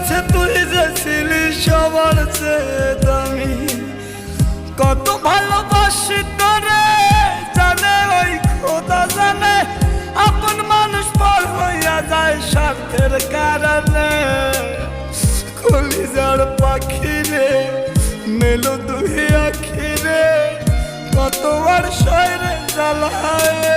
কাছে তুই যে ছিলি সবার চেয়ে দামি। কত ভালোবাসি তোরে জানে ওই খোদা জানে, আপন মানুষ পর হইয়া যায় স্বার্থের কারণে। কলিজার পাখি রে মেলো দুই আখি রে, কতবার শয়রে জ্বালায়